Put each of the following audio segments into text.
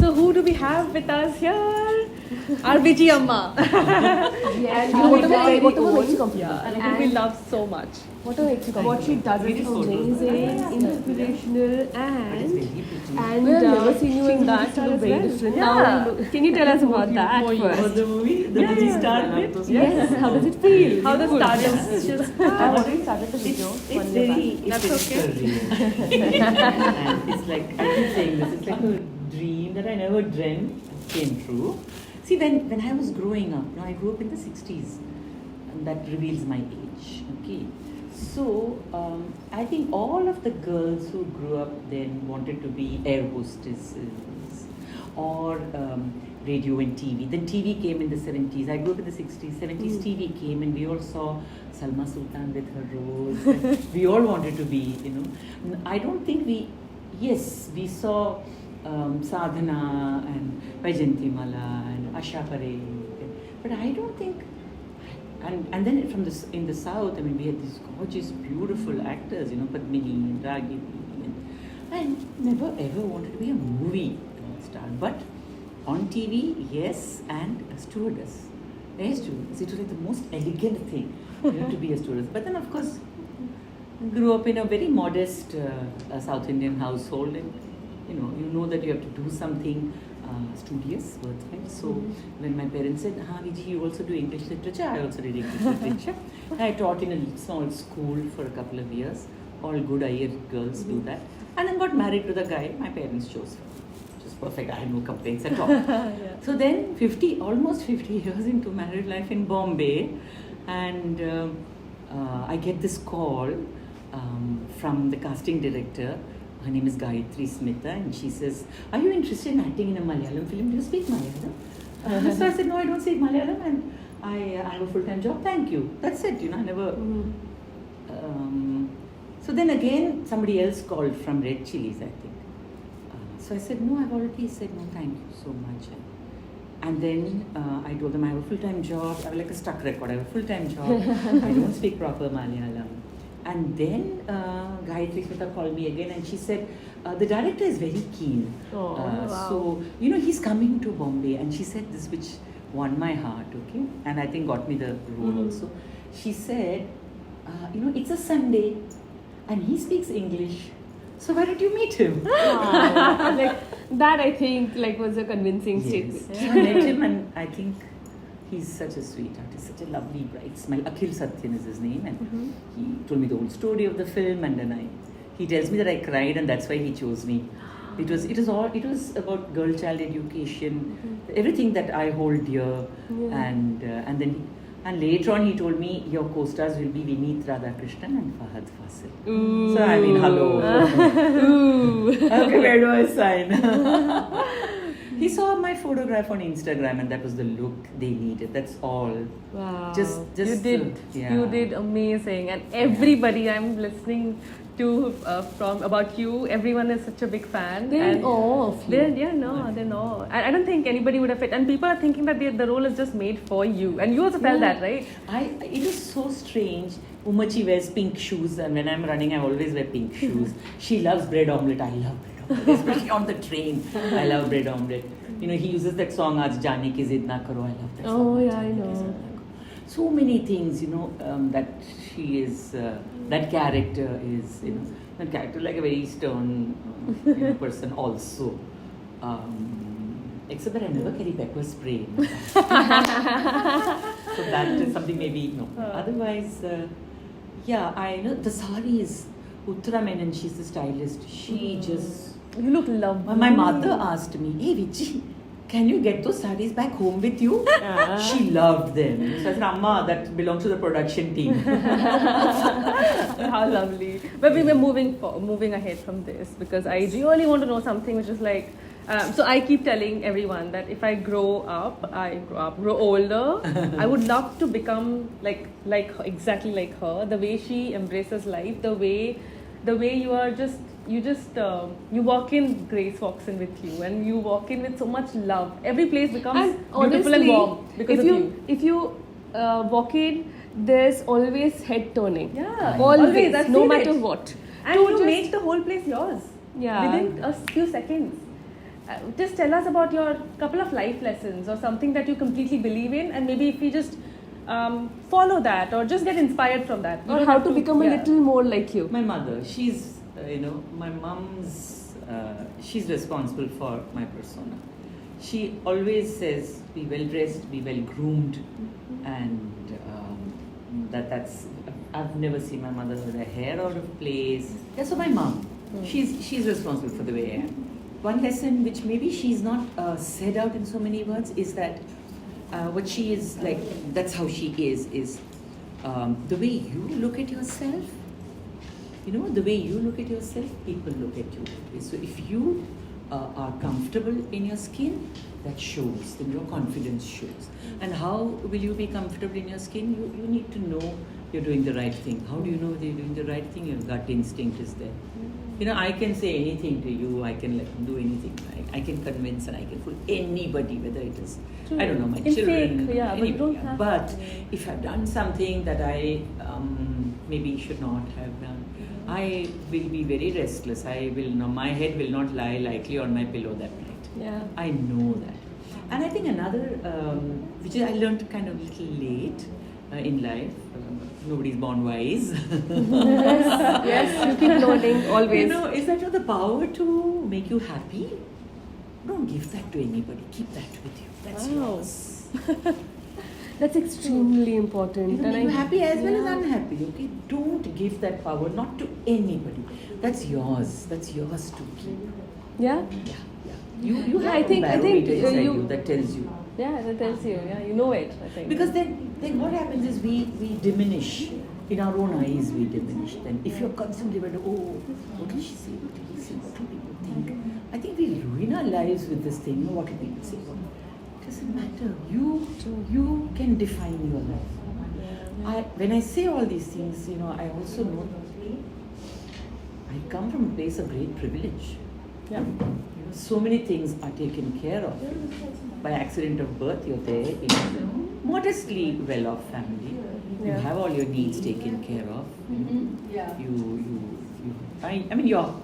So who do we have with us here? Our Viji Amma. Yes, whatever makes you comfortable. And who we love so much. Whatever makes you comfortable. What she does is amazing, inspirational, and never seen you in that. You look very different. Now, can you tell us about that first? The movie, the Viji started. Yes. How does it feel? How the stardom just. I've already started the video. It's very and it's like, I keep saying this, it's like a dream that I never dreamt came true. See, when I was growing up, I grew up in the 60s, and that reveals my age, okay? So, I think all of the girls who grew up then wanted to be air hostesses or radio and TV. Then TV came in the 70s. I grew up in the 60s, 70s. TV came and we all saw Salma Sultan with her roles. We all wanted to be, I don't think we saw Sadhana and Vaijayantimala and Asha Parekh. But I don't think, and then in the South, we had these gorgeous, beautiful actors, Padmini and Ragini. And I never ever wanted to be a movie star. But on TV, yes, and a stewardess. Air stewardess. It was like the most elegant thing, to be a stewardess. But then, of course, grew up in a very modest South Indian household, and you know that you have to do something studious, worthwhile. So when my parents said, Viji, you also do English literature, I also did English literature. I taught in a small school for a couple of years. All good Iyer girls do that. And then got married to the guy my parents chose for me. Which was perfect. I had no complaints at all. So then almost 50 years into married life in Bombay, and I get this call from the casting director. Her name is Gayatri Smitha, and she says, are you interested in acting in a Malayalam film? Do you speak Malayalam? So I said, no, I don't speak Malayalam, and I have a full-time job. Thank you. That's it, I never... So then again, somebody else called from Red Chilies, I think. So I said, no, I've already said no, thank you so much. And then I told them I have a full-time job. I have like a stuck record. I have a full-time job. I don't speak proper Malayalam. And then Gayatri Smitha called me again, and she said, the director is very keen. Wow. So, he's coming to Bombay. And she said this, which won my heart, okay? And I think got me the role also. She said, it's a Sunday, and he speaks English. So why don't you meet him? Like that, I think, was a convincing statement. I met him, and I think he's such a sweetheart. He's such a lovely, bright smile. Akhil Satyan is his name, and he told me the whole story of the film, and then he tells me that I cried, and that's why he chose me. It was about girl child education, everything that I hold dear, and later on he told me your co-stars will be Vineet Radhakrishnan and Fahad Fasil. Ooh. So hello. Okay, where do I sign? He saw my photograph on Instagram, and that was the look they needed. That's all. Wow. Just You did amazing, and everybody I'm listening to from about you, everyone is such a big fan. They're in awe of you. They're in awe. I don't think anybody would have fit, and people are thinking that the role is just made for you, and you also felt that, right? It is so strange. Umachi wears pink shoes, and when I'm running, I always wear pink shoes. She loves bread omelette. I love bread omelette, especially on the train. I love bread omelette. He uses that song, Aaj Jaane Ki Zid Na Karo. I love that song. Oh, yeah, I know. So many things, that she is, that character is, that character like a very stern person also. Except that I never carry pepper spray. So that is something maybe, no. Otherwise, I know the sarees, Uttara Menon, she's the stylist. She just... You look lovely. My mother asked me, hey Viji, can you get those sarees back home with you? She loved them. So I said, Amma, that belongs to the production team. How lovely. But we were moving ahead from this, because I really want to know something which is like, so I keep telling everyone that if I grow older, I would love to become exactly like her. The way she embraces life, the way you are just. You walk in, Grace walks in with you, and you walk in with so much love. Every place becomes beautiful and warm because of you. If you walk in, there's always head turning. Yeah, always, I've no seen matter it. what. And you make the whole place yours. Yeah. Within a few seconds. just tell us about your couple of life lessons or something that you completely believe in, and maybe if we just follow that or just get inspired from that. You Or don't how have to become a little more like you. My mother, she's, my mom's, she's responsible for my persona. She always says, be well dressed, be well groomed, and that's. I've never seen my mother with her hair out of place. Yeah, so my mom, she's responsible for the way I am. One lesson which maybe she's not said out in so many words is that what she is like, that's how she is the way you look at yourself. The way you look at yourself, people look at you. So if you are comfortable in your skin, that shows, then your confidence shows. And how will you be comfortable in your skin? You need to know you're doing the right thing. How do you know that you're doing the right thing? Your gut instinct is there. I can say anything to you, I can do anything. I can convince and I can fool anybody, whether it is, True. I don't know, my In children, fake, yeah, but you anybody. don't have But to. if I've done something that I maybe should not have done, I will be very restless. My head will not lie lightly on my pillow that night. Yeah. I know that. And I think another, which I learned kind of a little late in life, nobody's born wise. Yes, you keep learning always. Is that you have the power to make you happy? Don't give that to anybody. Keep that with you. That's Wow. yours. That's extremely important. Make you I- happy as well as Yeah. unhappy. Okay, don't give that power not to anybody. That's yours. That's yours to keep. Yeah? Yeah. You Yeah, have I think- a I think, barometer inside you- you that tells you. Yeah, that tells you. Yeah, you know it, I think. Because then what happens is we diminish. In our own eyes, we diminish. Then if you're constantly about, what will she say? What will he say? What will people think? I think we ruin our lives with this thing. What will people say? It doesn't matter. You can define your life. When I say all these things, I also know I come from a place of great privilege. Yeah. So many things are taken care of. By accident of birth, you're there in a modestly well-off family. You Yeah. have all your needs taken care of.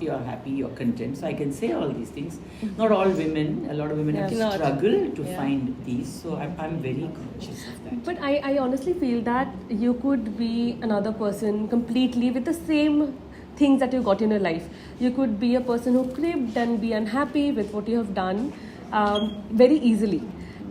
You're happy, you're content. So I can say all these things. Not all women, a lot of women have to Cannot. struggle to Yeah. find these. So I'm very conscious of that. But I honestly feel that you could be another person completely with the same things that you got in your life. You could be a person who cribbed and be unhappy with what you have done very easily.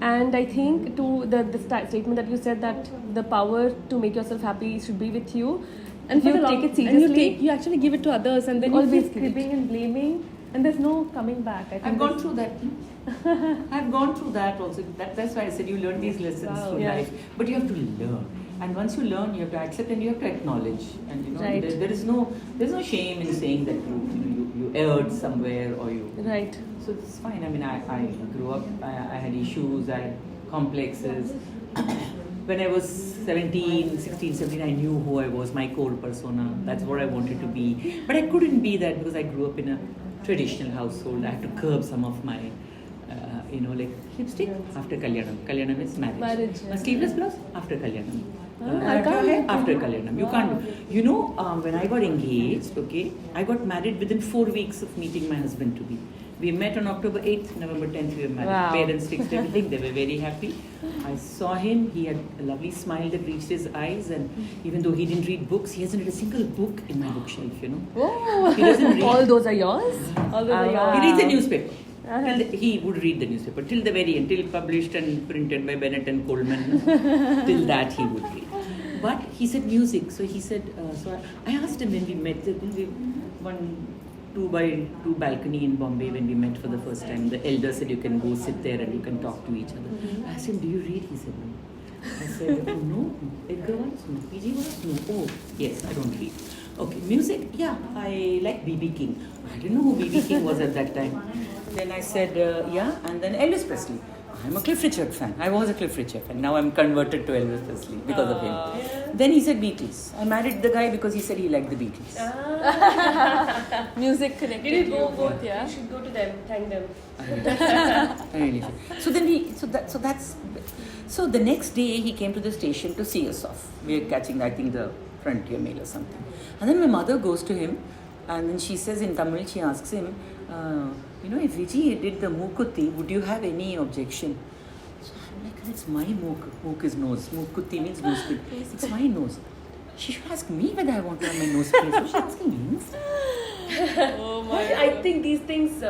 And I think to the statement that you said that the power to make yourself happy should be with you. And for you the long, take it and seriously. you actually give it to others, and then Always you give keep it. cribbing and blaming, and there's no coming back. I think I've gone that's- through that. I've gone through that also. That's why I said you learn these lessons Wow. through Yeah. life. But you have to learn. And once you learn, you have to accept and you have to acknowledge. And Right. there's no shame in saying that you erred somewhere or you. Right. So it's fine. I grew up. I had issues. I had complexes. When I was 17, 16, 17, I knew who I was, my core persona. That's what I wanted to be. But I couldn't be that because I grew up in a traditional household. I had to curb some of my, like lipstick after Kalyanam. Kalyanam is marriage. Marriage, yeah. Sleeveless blouse after Kalyanam. I can't- After Kalyanam. You can't. When I got engaged, okay, I got married within 4 weeks of meeting my husband to be. We met on October 8th, November 10th we were married. Wow. Parents fixed everything, they were very happy. I saw him, he had a lovely smile that reached his eyes, and even though he didn't read books, he hasn't read a single book in my bookshelf, Oh, He doesn't read. all those are yours? All those are Wow. He reads a newspaper. Uh-huh. He would read the newspaper till the very end, till published and printed by Bennett and Coleman. Till that he would read. But he said music, so he said. So I asked him when we met. We one 2x2 balcony in Bombay when we met for the first time. The elder said you can go sit there and you can talk to each other. I asked him, do you read? He said no. I said no. Edgar Wallace, no. PG Wallace, no. Oh yes, I don't read. Okay, music, yeah, I like B.B. King. I didn't know who B.B. King was at that time. Then I said, yeah, and then Elvis Presley. I'm a Cliff Richard fan. I was a Cliff Richard fan. Now I'm converted to Elvis Presley because of him. Then he said Beatles. I married the guy because he said he liked the Beatles. Music connected. You did go you. both, yeah? You should go to them, thank them. I really should. So the next day he came to the station to see us off. We were catching, I think, the Frontier Mail or something. And then my mother goes to him and then she says in Tamil, she asks him, if Viji did the mookutti, would you have any objection? So I'm like, it's my mook. Mook is nose. Mookutti means nose pin. It's my nose. She should ask me whether I want to have my nose pierced. What is she asking me? Oh my But I think these things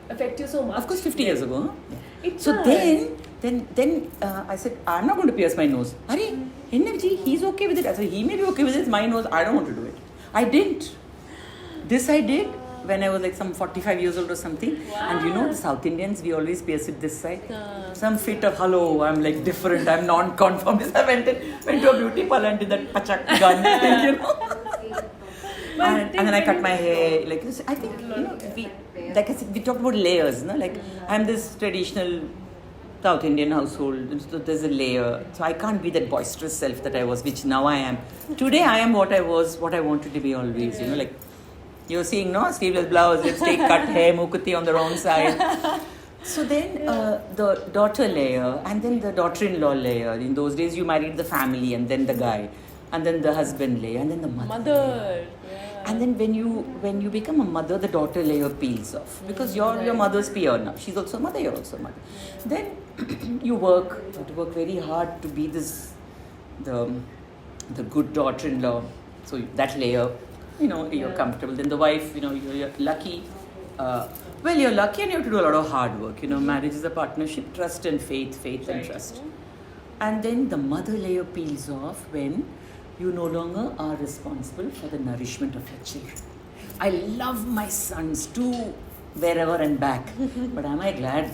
affect you so much. Of course, 50 years ago. Huh? It So does. then I said, I'm not going to pierce my nose. Hurry, he's okay with it. I said, he may be okay with it. It's my nose. I don't want to do it. I didn't. This I did when I was like some 45 years old or something. And the South Indians, we always pierce it this side. Some fit of, hello, I'm like different. I'm non-conformist. I went to a beauty parlor and did that pachak gun thing, and then I cut my hair. Like this. I think, like I said, we talked about layers. Like I'm this traditional South Indian household, so there's a layer. So I can't be that boisterous self that I was, which now I am. Today I am what I was, what I wanted to be always. Like you're seeing, no, sleeveless blouse, lipstick, cut hair, mookutti on the wrong side. So then the daughter layer, and then the daughter-in-law layer. In those days, you married the family, and then the guy, and then the husband layer, and then the mother. Layer. And then when you become a mother, the daughter layer peels off because you're your mother's peer now. She's also a mother. You're also a mother. Then you have to work very hard to be the good daughter-in-law. So that layer, you're comfortable. Then the wife, you're lucky. You're lucky and you have to do a lot of hard work. Marriage is a partnership, trust and faith and trust. And then the mother layer peels off when you no longer are responsible for the nourishment of your children. I love my sons too, wherever and back. But am I glad,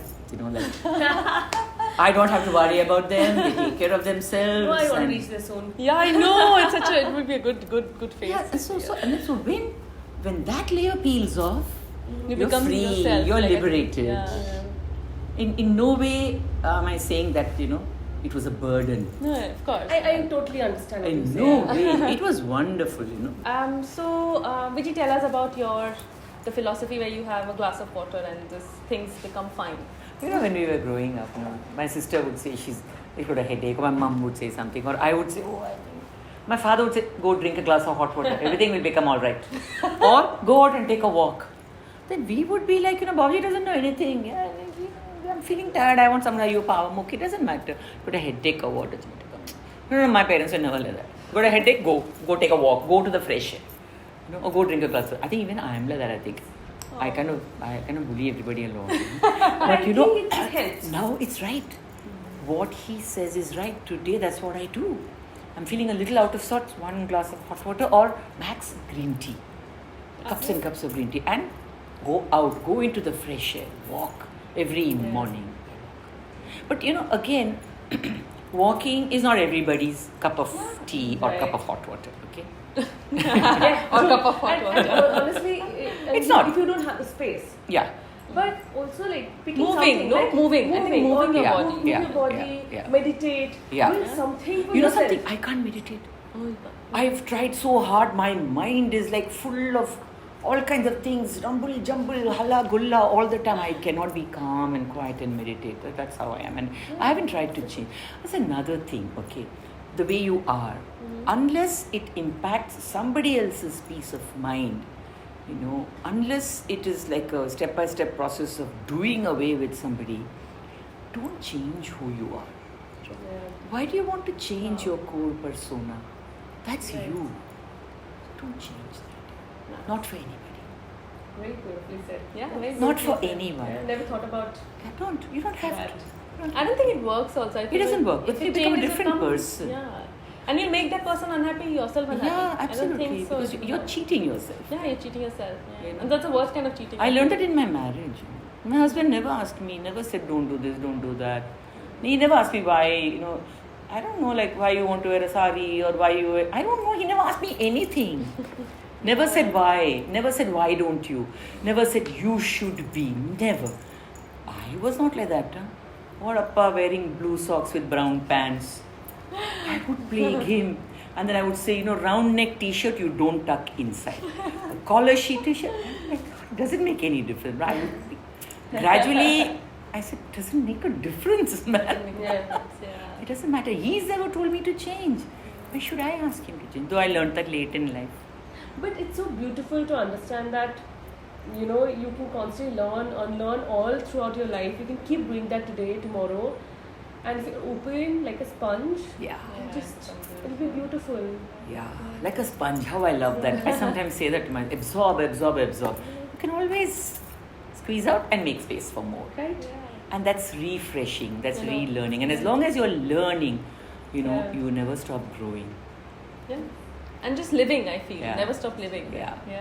I don't have to worry about them. They take care of themselves. No, I want to reach there soon. Yeah, I know. It would be a good phase. Yeah, so when that layer peels off, You you're become free, yourself, you're like liberated. In no way am I saying that, it was a burden. No, of course. I totally understand what you In say. no way. It was wonderful, So, Viji, tell us about the philosophy where you have a glass of water and things become fine. When we were growing up, my sister would say she's got a headache, or my mum would say something, or I would say, my father would say, go drink a glass of hot water, everything will become all right. Or go out and take a walk. Then we would be like, Babaji doesn't know anything. Yeah, I'm feeling tired, I want some power mook. It doesn't matter. Got a headache or what? No, my parents were never like that. Got a headache, go take a walk, go to the fresh air. Or go drink a glass of. I think even I am like that, I think. I kind of bully everybody along. But it helps. Now it's right. What he says is right. Today that's what I do. I'm feeling a little out of sorts, one glass of hot water or max green tea. Cups and cups of green tea. And go out, go into the fresh air, walk every morning. But again, walking is not everybody's cup of tea or cup of hot water, okay? Or cup of hot water. And honestly, It's not. If you don't have the space. Yeah. But also picking Moving, something. no? Moving. I think moving your body. Move your body, meditate, Yeah. do something for yourself. Something, I can't meditate. I've tried so hard, my mind is full of all kinds of things, rumble, jumble, halla, gulla, all the time. I cannot be calm and quiet and meditate. That's how I am. And I haven't tried to change. That's another thing, okay? The way you are. Unless it impacts somebody else's peace of mind, unless it is like a step-by-step process of doing away with somebody, don't change who you are. Why do you want to change your core persona? That's you. Don't change that. Not for anybody. Very beautifully said. Yeah, very Not beautifully for said. anyone. I never thought about You don't have that. to. I don't think it works also. I It feel doesn't work. if You become a changes different come- person. Yeah. And you make that person unhappy, yourself unhappy. Yeah, I don't absolutely. think so. Because you're cheating yourself. Yeah, you're cheating yourself. Yeah. And that's the worst kind of cheating. I learned that in my marriage. My husband never asked me, never said don't do this, don't do that. He never asked me why, I don't know, why you want to wear a sari or why you wear, I don't know. He never asked me anything. Never said why. Never said why don't you. Never said you should be. Never. I was not like that. What appa wearing blue socks with brown pants. I would plague him. And then I would say, round neck t-shirt, you don't tuck inside. A collar sheet t-shirt, does it make any difference? Gradually, I said, doesn't make a difference, man. Yeah. It doesn't matter. He's never told me to change. Why should I ask him to change? Though I learned that late in life. But it's so beautiful to understand that you know, you can constantly learn all throughout your life. You can keep doing that today, tomorrow, and if you're open like a sponge, Yeah. it'll be beautiful. Yeah, like a sponge. How I love that. I sometimes say that to myself, absorb. You can always squeeze out and make space for more. Right? And that's refreshing, that's I know. relearning. And as long as you're learning, you know, Yeah. you never stop growing. Yeah. And just living, I feel. Yeah. Never stop living. Yeah. Yeah.